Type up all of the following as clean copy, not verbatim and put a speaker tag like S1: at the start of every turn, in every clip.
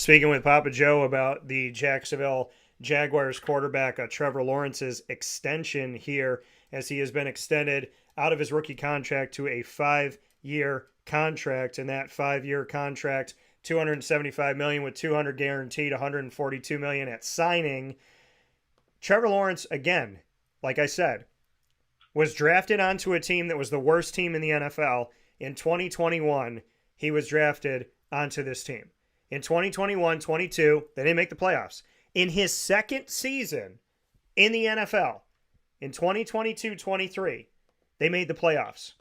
S1: Speaking with Papa Joe about the Jacksonville Jaguars quarterback Trevor Lawrence's extension here, as he has been extended out of his rookie contract to a 5-year contract, and that 5-year contract, 275 million with 200 guaranteed, 142 million at signing. Trevor Lawrence, again, like I said, was drafted onto a team that was the worst team in the NFL. In 2021, he was drafted onto this team. In 2021-22, they didn't make the playoffs. In his second season in the NFL, in 2022-23, they made the playoffs.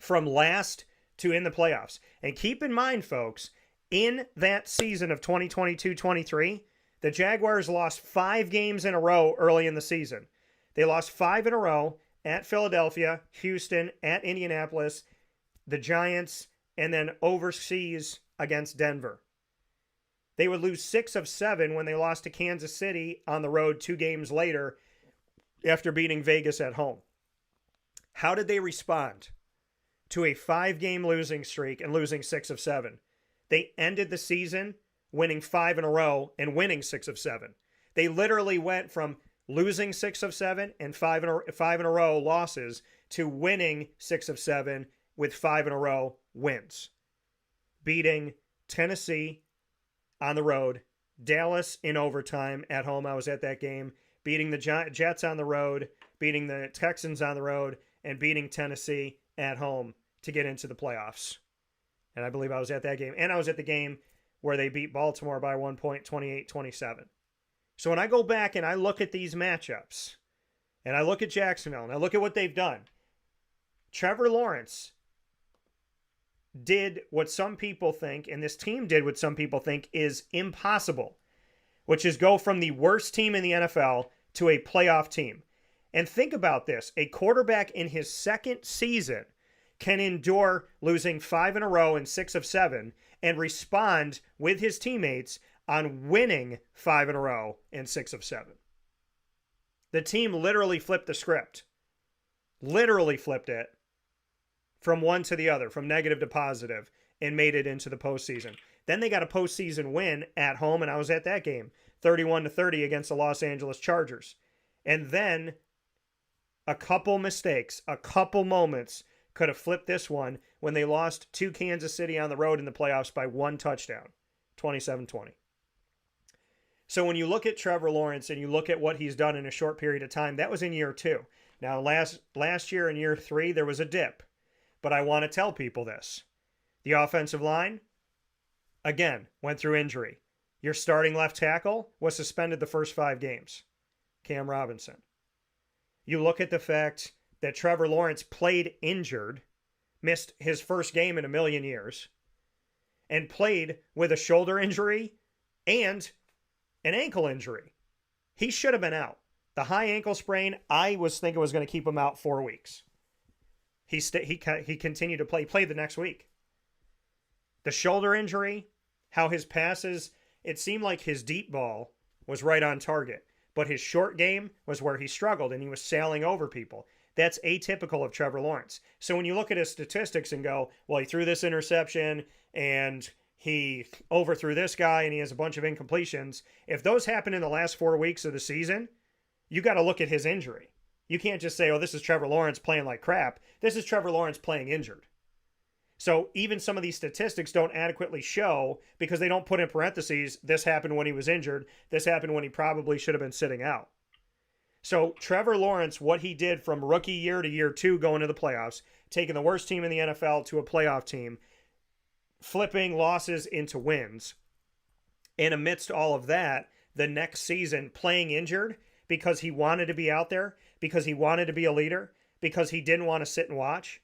S1: From last to in the playoffs. And keep in mind, folks, in that season of 2022-23, the Jaguars lost 5 games in a row early in the season. They lost 5 in a row at Philadelphia, Houston, at Indianapolis, the Giants, and then overseas against Denver. They would lose 6 of 7 when they lost to Kansas City on the road 2 games later after beating Vegas at home. How did they respond to a 5-game losing streak and losing 6 of 7? They ended the season winning 5 in a row and winning 6 of 7. They literally went from losing 6 of 7 and 5 in a row losses to winning 6 of 7 with 5 in a row wins. Beating Tennessee on the road, Dallas in overtime at home. I was at that game. Beating the Jets on the road, beating the Texans on the road, and beating Tennessee at home to get into the playoffs. And I believe I was at that game. And I was at the game where they beat Baltimore by 1 point, 28-27. So when I go back and I look at these matchups, and I look at Jacksonville, and I look at what they've done, Trevor Lawrence did what some people think, and this team did what some people think is impossible, which is go from the worst team in the NFL to a playoff team. And think about this. A quarterback in his second season can endure losing 5 in a row and 6 of 7 and respond with his teammates on winning 5 in a row and 6 of 7. The team literally flipped the script. Literally flipped it from one to the other, from negative to positive, and made it into the postseason. Then they got a postseason win at home, and I was at that game, 31-30 against the Los Angeles Chargers. And then a couple mistakes, a couple moments could have flipped this one when they lost to Kansas City on the road in the playoffs by 1 touchdown, 27-20. So when you look at Trevor Lawrence and you look at what he's done in a short period of time, that was in year 2. Now, last year in year 3, there was a dip. But I want to tell people this. The offensive line, again, went through injury. Your starting left tackle was suspended the first 5 games, Cam Robinson. You look at the fact that Trevor Lawrence played injured, missed his first game in a million years, and played with a shoulder injury and an ankle injury. He should have been out. The high ankle sprain, I was thinking was going to keep him out 4 weeks. He continued to play. He played the next week. The shoulder injury, how his passes, it seemed like his deep ball was right on target. But his short game was where he struggled, and he was sailing over people. That's atypical of Trevor Lawrence. So when you look at his statistics and go, well, he threw this interception, and he overthrew this guy, and he has a bunch of incompletions. If those happen in the last 4 weeks of the season, you got to look at his injury. You can't just say, oh, this is Trevor Lawrence playing like crap. This is Trevor Lawrence playing injured. So even some of these statistics don't adequately show because they don't put in parentheses, this happened when he was injured. This happened when he probably should have been sitting out. So Trevor Lawrence, what he did from rookie year to year 2 going to the playoffs, taking the worst team in the NFL to a playoff team, flipping losses into wins. And amidst all of that, the next season playing injured because he wanted to be out there, because he wanted to be a leader, because he didn't want to sit and watch,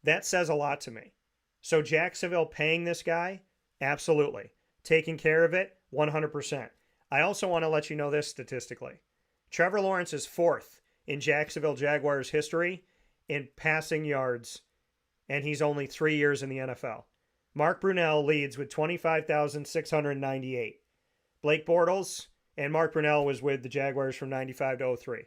S1: that says a lot to me. So Jacksonville paying this guy, absolutely. Taking care of it, 100%. I also want to let you know this statistically. Trevor Lawrence is 4th in Jacksonville Jaguars history in passing yards, and he's only 3 years in the NFL. Mark Brunell leads with 25,698. Blake Bortles and Mark Brunell was with the Jaguars from 95 to 03.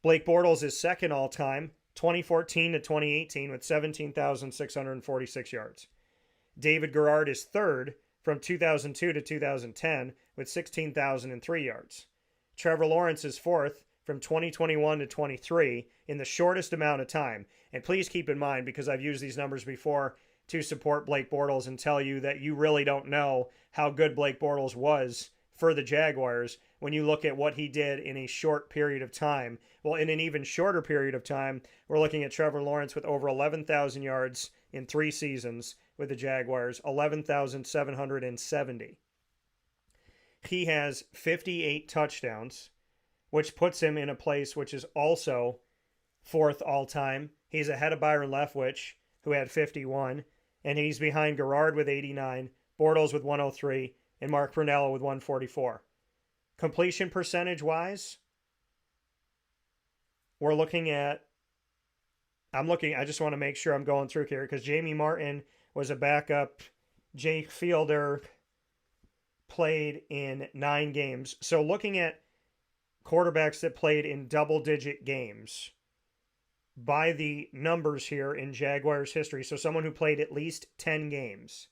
S1: Blake Bortles is second all-time, 2014 to 2018 with 17,646 yards. David Garrard is third from 2002 to 2010 with 16,003 yards. Trevor Lawrence is fourth from 2021 to 23 in the shortest amount of time. And please keep in mind, because I've used these numbers before to support Blake Bortles and tell you that you really don't know how good Blake Bortles was for the Jaguars when you look at what he did in a short period of time. Well, in an even shorter period of time, we're looking at Trevor Lawrence with over 11,000 yards in 3 seasons with the Jaguars, 11,770. He has 58 touchdowns, which puts him in a place which is also fourth all-time. He's ahead of Byron Leftwich, who had 51, and he's behind Garrard with 89, Bortles with 103, and Mark Brunello with 144. Completion percentage-wise, we're looking at, I just want to make sure I'm going through here, because Jamie Martin was a backup. Jake Fielder played in 9 games. So looking at quarterbacks that played in double-digit games by the numbers here in Jaguars history, so someone who played at least 10 games,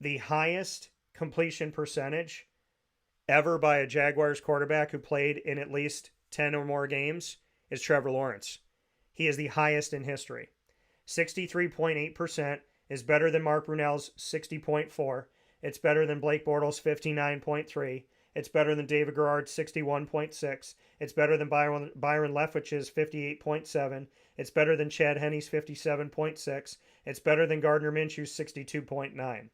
S1: the highest completion percentage ever by a Jaguars quarterback who played in at least 10 or more games is Trevor Lawrence. He is the highest in history. 63.8% is better than Mark Brunell's 60.4. It's better than Blake Bortles' 59.3. It's better than David Garrard's 61.6. It's better than Byron Leftwich's 58.7. It's better than Chad Henne's 57.6. It's better than Gardner Minshew's 62.9.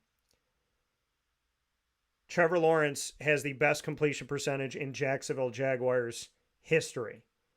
S1: Trevor Lawrence has the best completion percentage in Jacksonville Jaguars history.